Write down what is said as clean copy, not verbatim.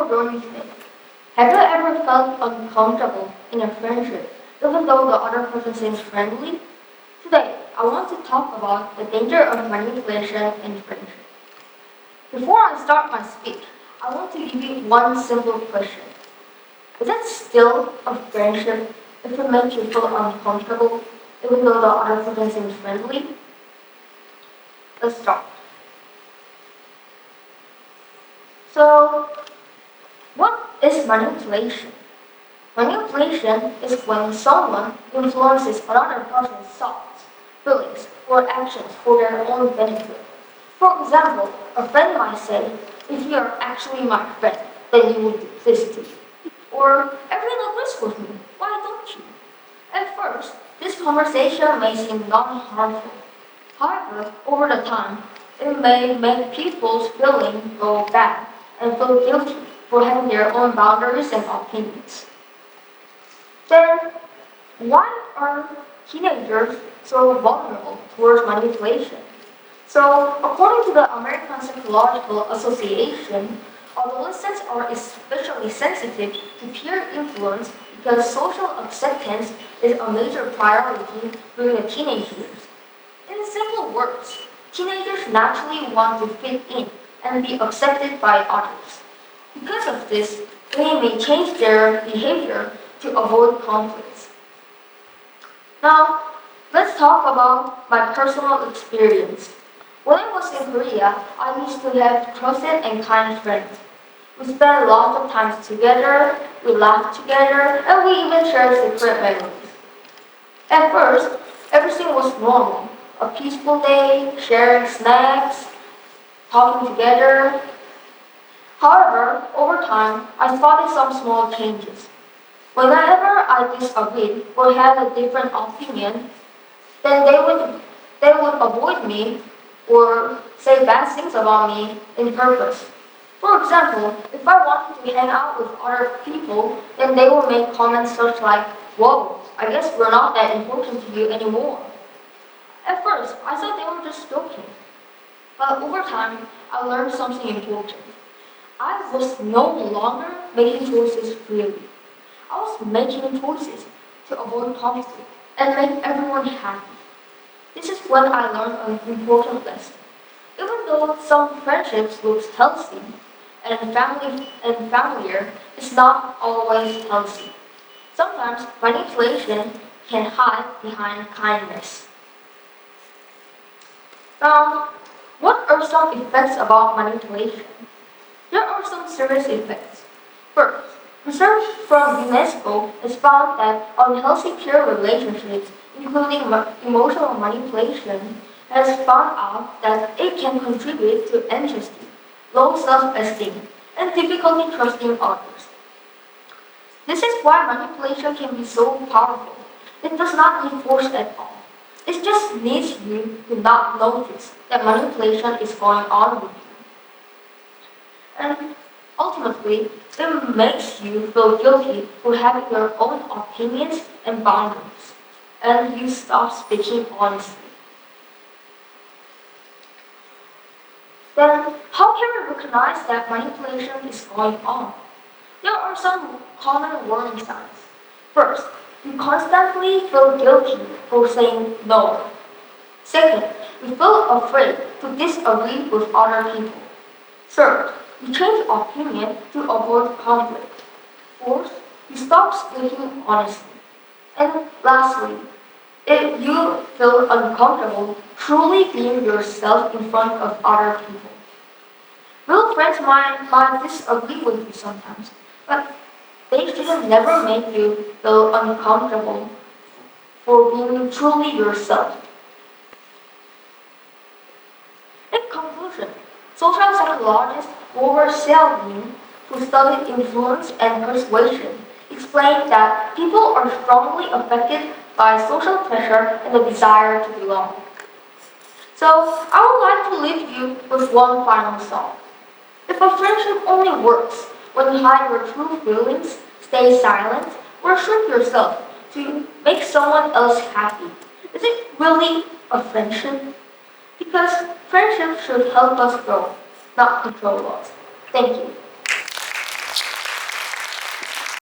Or don't you think? Have you ever felt uncomfortable in a friendship, even though the other person seems friendly? Today, I want to talk about the danger of manipulation in friendship. Before I start my speech, I want to give you one simple question. Is it still a friendship if it makes you feel uncomfortable, even though the other person seems friendly? Let's start. So, what is manipulation? Manipulation is when someone influences another person's thoughts, feelings, or actions for their own benefit. For example, a friend might say, if you are actually my friend, then you would do this too. Or, everyone agrees with me, why don't you? At first, this conversation may seem non-harmful. However, over the time, it may make people's feelings go bad and feel guilty for having their own boundaries and opinions. Then, why are teenagers so vulnerable towards manipulation? So, according to the American Psychological Association, adolescents are especially sensitive to peer influence because social acceptance is a major priority during the teenage years. In simple words, teenagers naturally want to fit in and be accepted by others. Because of this, they may change their behavior to avoid conflicts. Now, let's talk about my personal experience. When I was in Korea, I used to have trusted and kind friends. We spent lots of time together, we laughed together, and we even shared secret memories. At first, everything was normal. A peaceful day, sharing snacks, talking together. However, over time, I spotted some small changes. Whenever I disagreed or had a different opinion, then they would avoid me or say bad things about me in purpose. For example, if I wanted to hang out with other people, then they would make comments such like, "Whoa, I guess we're not that important to you anymore." At first, I thought they were just joking. But over time, I learned something important. I was no longer making choices freely. I was making choices to avoid conflict and make everyone happy. This is when I learned an important lesson. Even though some friendships look healthy and familiar, it's not always healthy. Sometimes manipulation can hide behind kindness. Now, what are some effects about manipulation? There are some serious effects. First, research from UNESCO has found that unhealthy peer relationships, including emotional manipulation, has found out that it can contribute to anxiety, low self-esteem, and difficulty trusting others. This is why manipulation can be so powerful. It does not need force at all. It just needs you to not notice that manipulation is going on with you. And ultimately, it makes you feel guilty for having your own opinions and boundaries, and you stop speaking honestly. Then, how can we recognize that manipulation is going on? There are some common warning signs. First, you constantly feel guilty for saying no. Second, you feel afraid to disagree with other people. Third, you change opinion to avoid conflict. Fourth, you stop speaking honestly. And lastly, if you feel uncomfortable truly being yourself in front of other people. Real friends might disagree with you sometimes, but they should never make you feel uncomfortable for being truly yourself. In conclusion, social psychologist Robert Cialdini, who studied influence and persuasion, explained that people are strongly affected by social pressure and the desire to belong. So, I would like to leave you with one final thought. If a friendship only works when you hide your true feelings, stay silent, or shrink yourself to make someone else happy, is it really a friendship? Because friendship should help us grow, not control us. Thank you.